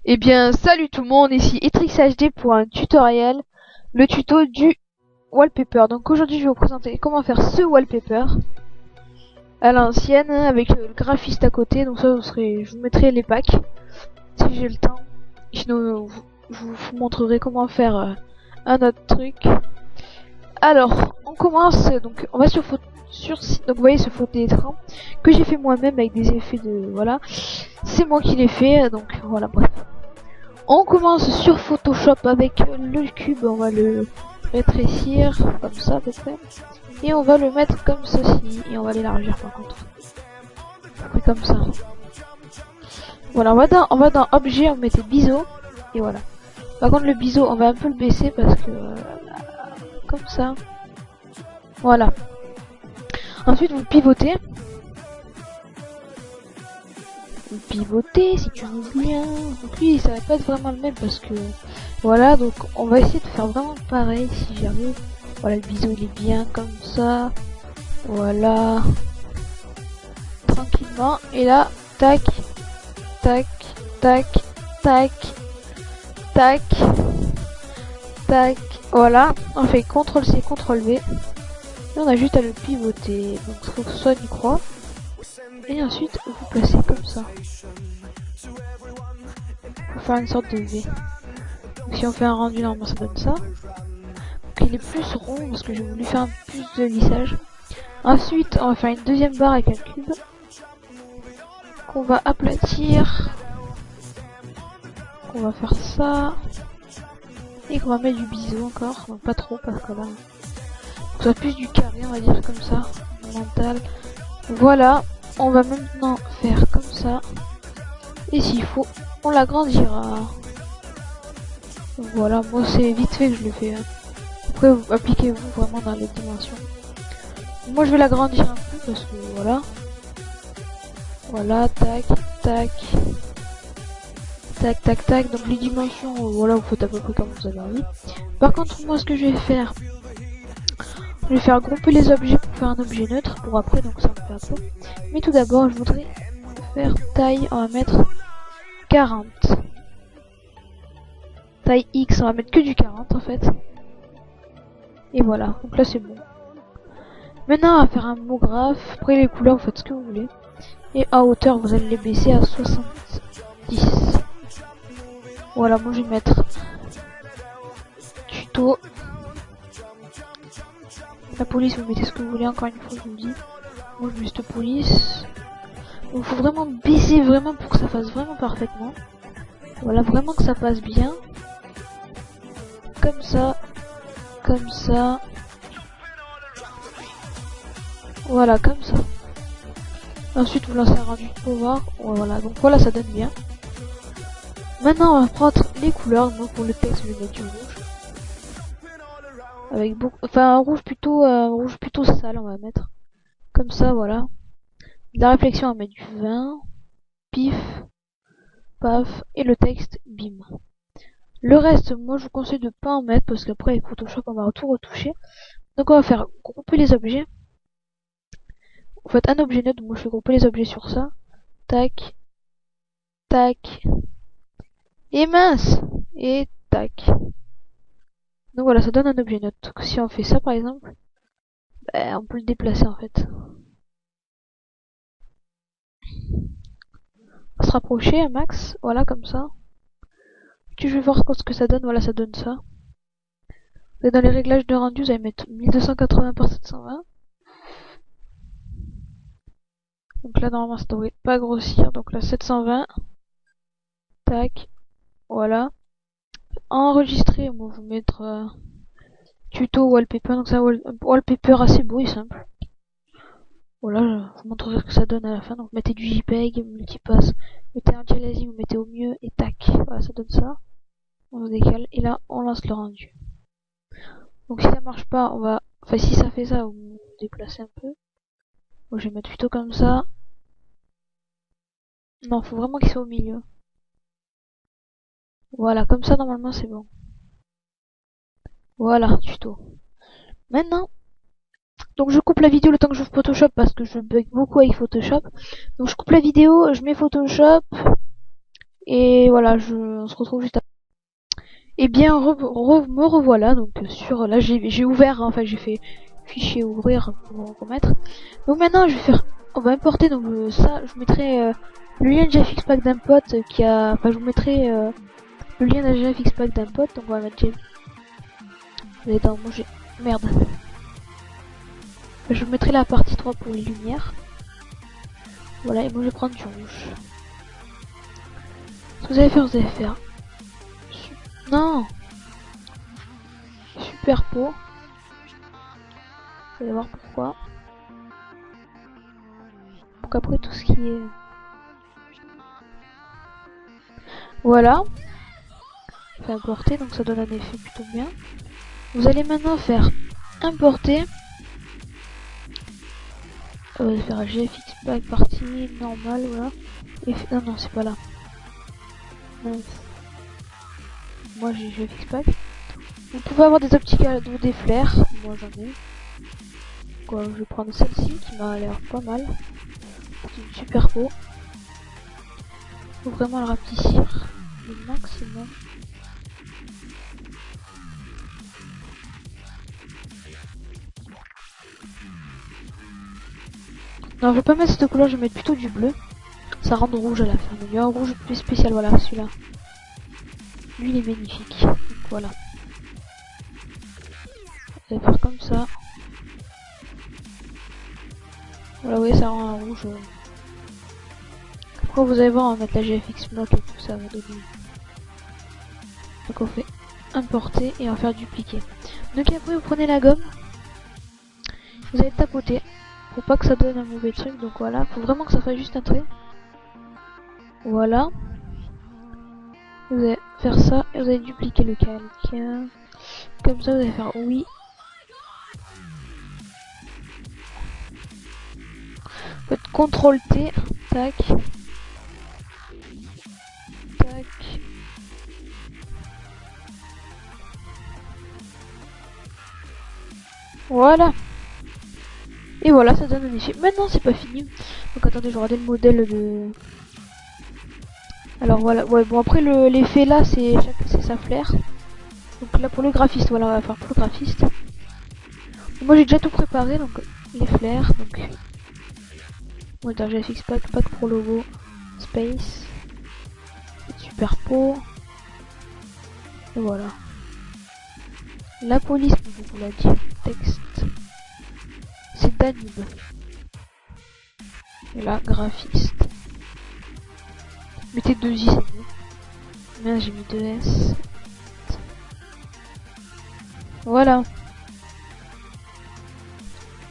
Eh bien, salut tout le monde, ici Etrix HD pour un tutoriel, le tuto du wallpaper. Donc aujourd'hui, je vais vous présenter comment faire ce wallpaper à l'ancienne avec le graphiste à côté. Donc ça, je vous mettrai les packs si j'ai le temps. Sinon, je vous montrerai comment faire un autre truc. Alors, on commence. Donc, on va donc vous voyez ce fond d'écran que j'ai fait moi-même avec des effets de voilà. C'est moi qui l'ai fait. Donc voilà, bref. On commence sur Photoshop avec le cube, on va le rétrécir comme ça à peu près. Et on va le mettre comme ceci, et on va l'élargir par contre. Et comme ça. Voilà, on va dans objet, on mettait biseau, et voilà. Par contre le biseau, on va un peu le baisser parce que... comme ça. Voilà. Ensuite vous pivotez. Si tu veux bien. Donc lui ça va pas être vraiment le même parce que voilà, donc on va essayer de faire vraiment pareil si j'arrive. Voilà, le biseau il est bien comme ça. Voilà. Tranquillement. Et là, tac, tac, tac, tac, tac, tac. Voilà. On fait CTRL C, CTRL V. Et on a juste à le pivoter. Donc il faut que ce soit une croix. Et ensuite vous placez comme ça. Pour faire une sorte de V. Donc si on fait un rendu normalement ça donne ça. Donc il est plus rond parce que j'ai voulu faire un plus de lissage. Ensuite on va faire une deuxième barre avec un cube. Qu'on va aplatir. On va faire ça. Et qu'on va mettre du biseau encore. Donc pas trop parce que là. On soit plus du carré on va dire comme ça. Mental. Voilà. On va maintenant faire comme ça. Et s'il faut, on l'agrandira. Voilà, moi c'est vite fait que je le fais. Hein. Après, appliquez-vous vraiment dans les dimensions. Moi je vais l'agrandir un peu parce que voilà. Voilà, tac, tac. Tac, tac, tac. Donc les dimensions, voilà, vous faites à peu près comme vous avez envie. Par contre, moi ce que je vais faire, je vais faire grouper les objets pour faire un objet neutre pour après, donc ça me fait un peu. Mais tout d'abord, je voudrais faire taille, on va mettre 40. Taille X, on va mettre que du 40 en fait. Et voilà, donc là c'est bon. Maintenant on va faire un mot graphe. Après les couleurs vous faites ce que vous voulez. Et à hauteur vous allez les baisser à 70. Voilà, moi je vais mettre tuto. La police vous mettez ce que vous voulez, encore une fois je vous le dis. Moi je mets cette police. Donc faut vraiment baisser vraiment pour que ça fasse vraiment parfaitement. Voilà, vraiment que ça passe bien. Comme ça. Comme ça. Voilà, comme ça. Ensuite vous lancez un rendu pour voir. Voilà, donc voilà, ça donne bien. Maintenant on va prendre les couleurs. Moi pour le texte je vais mettre du rouge. Avec beaucoup, enfin un rouge plutôt sale on va mettre. Comme ça, voilà. De la réflexion on va mettre du vin. Pif. Paf. Et le texte, bim. Le reste, moi je vous conseille de pas en mettre parce qu'après avec Photoshop on va tout retoucher. Donc on va faire grouper les objets. Vous faites un objet neutre, moi je fais grouper les objets sur ça. Tac. Tac. Et mince. Et tac. Donc voilà, ça donne un objet neutre. Donc si on fait ça par exemple, on peut le déplacer en fait. On va se rapprocher un max, voilà comme ça. Puis je vais voir ce que ça donne, voilà ça donne ça. Et dans les réglages de rendu, vous allez mettre 1280 par 720. Donc là normalement ça devrait pas grossir, donc là 720. Tac, voilà. Enregistrer, moi je vais mettre tuto wallpaper, donc c'est un wallpaper assez beau et simple. Voilà, je vous montrerai ce que ça donne à la fin. Donc mettez du JPEG, multipass, mettez un aliasing, vous mettez au mieux et tac, voilà ça donne ça. On se décale et là on lance le rendu. Donc si ça marche pas, on va, enfin si ça fait ça, vous déplacez un peu. Moi je vais mettre plutôt comme ça. Non, faut vraiment qu'il soit au milieu. Voilà, comme ça normalement c'est bon. Voilà, tuto. Maintenant, donc je coupe la vidéo le temps que j'ouvre Photoshop parce que je bug beaucoup avec Photoshop. Donc je coupe la vidéo, je mets Photoshop Et voilà, on se retrouve juste après. Et bien, me revoilà. Donc sur là, j'ai ouvert, hein, enfin j'ai fait fichier ouvrir pour remettre. Donc maintenant, je vais faire, on va importer. Donc ça, je mettrai le lien de GFX d'un pote qui a, enfin je vous mettrai le lien de GFX d'un pote. Donc on va mettre Attends, moi j'ai, merde. Je vous mettrai la partie 3 pour les lumières. Voilà, et moi je vais prendre du rouge. Ce que vous allez faire, non, super pot. Vous allez voir pourquoi. Donc après tout ce qui est... Voilà. Fait importer, donc ça donne un effet plutôt bien. Vous allez maintenant faire importer. Vous allez faire GFX pack partie normale, voilà. Et non, non, c'est pas là. Non. Moi j'ai GFX pack. Vous pouvez avoir des optiques ou des flares. Moi j'en ai. Quoi, je vais prendre celle-ci qui m'a l'air pas mal. C'est une super peau. Faut vraiment le rapetissir le maximum. Non, je vais pas mettre cette couleur, je vais mettre plutôt du bleu. Ça rend rouge à la fin. Il y a un rouge plus spécial, voilà, celui-là. Lui, il est magnifique. Donc, voilà. On va faire comme ça. Voilà, oui, ça rend un rouge. Après, vous allez voir, on va mettre la GFX block et tout ça va donner. Donc, on fait importer et on va faire dupliquer. Donc, après, vous prenez la gomme. Vous allez tapoter. Pour pas que ça donne un mauvais truc. Donc, voilà. Faut vraiment que ça fasse juste un trait. Voilà. Vous allez faire ça et vous allez dupliquer le calque. Comme ça, vous allez faire oui. Faites CTRL T, tac, tac. Voilà. Et voilà, ça donne un effet. Maintenant, c'est pas fini. Donc attendez, je vais regarder le modèle de... Alors voilà, ouais, bon après l'effet là, c'est sa flair. Donc là pour le graphiste, voilà, on va faire pour le graphiste. Moi j'ai déjà tout préparé, donc les flares, donc... Moi j'ai GFX pack pour logo, space, super pot. Et voilà. La police, je vous l'ai dit, texte. C'est Danube. Et là, graphiste. Mettez 2 i, c'est mieux. Mais j'ai mis 2 s. Voilà.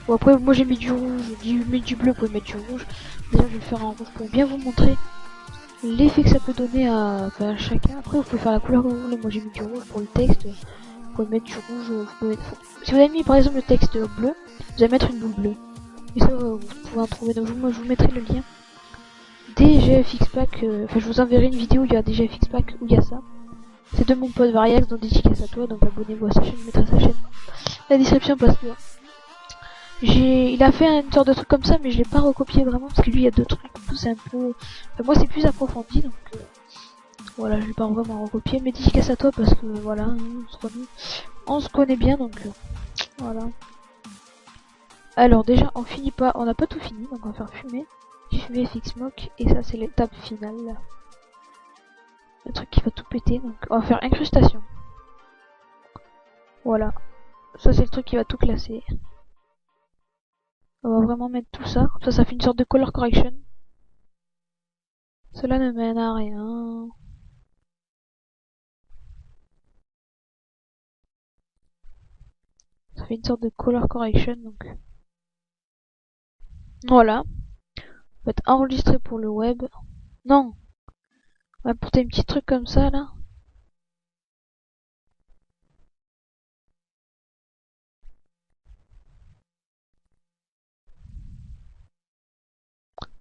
Bon après, moi j'ai mis du rouge, j'ai mis du bleu pour mettre du rouge. Déjà, je vais le faire en rouge pour bien vous montrer l'effet que ça peut donner à chacun. Après, vous pouvez faire la couleur que vous voulez. Moi j'ai mis du rouge pour le texte. Vous pouvez mettre du rouge. Si vous avez mis par exemple le texte bleu, vous allez mettre une boule bleue. Et ça, vous pouvez en trouver. Donc moi je vous mettrai le lien des GFX pack. Enfin, je vous enverrai une vidéo où il y a des GFX pack où il y a ça. C'est de mon pote Variax, donc dédicace à toi. Donc abonnez-vous à sa chaîne, je mettrai sa chaîne la description parce que il a fait une sorte de truc comme ça, mais je l'ai pas recopié vraiment parce que lui il y a deux trucs. C'est un peu, enfin, moi c'est plus approfondi, donc voilà, je l'ai pas vraiment recopié. Mais dédicace à toi parce que voilà, hein, on se connaît bien, donc voilà. Alors déjà, on finit pas, on n'a pas tout fini, donc on va faire fumer. J'ai fumé FX Mock et ça c'est l'étape finale. Le truc qui va tout péter, donc on va faire incrustation. Voilà, ça c'est le truc qui va tout classer. On va vraiment mettre tout ça, comme ça fait une sorte de color correction. Cela ne mène à rien. Ça fait une sorte de color correction, donc voilà. On va être enregistré pour le web. Non, on va porter un petit truc comme ça là.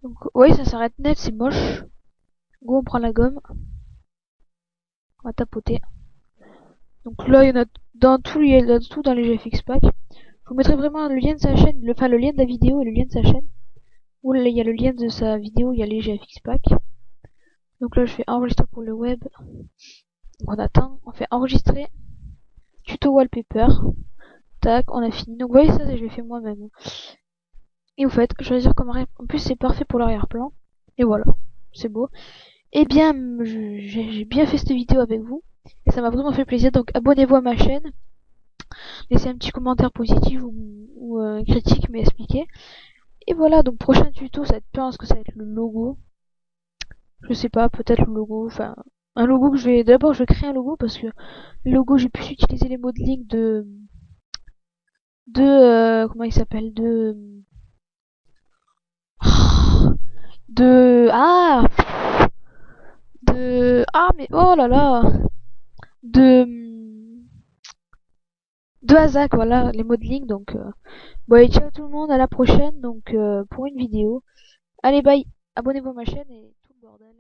Donc oui, ça s'arrête net, c'est moche. Go, on prend la gomme. On va tapoter. Donc là, il y en a dans tout, il y a tout dans les GFX pack. Je vous mettrai vraiment le lien de sa chaîne, enfin le lien de la vidéo et le lien de sa chaîne. Où il y a le lien de sa vidéo, il y a les GFX pack. Donc là je fais enregistrer pour le web. Donc on attend, on fait enregistrer tuto wallpaper. Tac, on a fini. Donc vous voyez ça, je l'ai fait moi-même. Et vous faites choisir comme arrière. En plus c'est parfait pour l'arrière-plan. Et voilà, c'est beau. Eh bien, j'ai bien fait cette vidéo avec vous. Et ça m'a vraiment fait plaisir. Donc abonnez-vous à ma chaîne. Laissez un petit commentaire positif ou critique, mais expliquez. Et voilà, donc prochain tuto, ça va être plein, parce que ça va être le logo. Je sais pas, peut-être le logo, enfin, un logo que je vais, d'abord je vais créer un logo, parce que le logo, j'ai pu utiliser les modelings comment il s'appelle, ah, mais oh là là, de, de Hazak, voilà, les modelings, donc, bon, allez, ciao tout le monde, à la prochaine, donc, pour une vidéo. Allez, bye, abonnez-vous à ma chaîne et tout le bordel.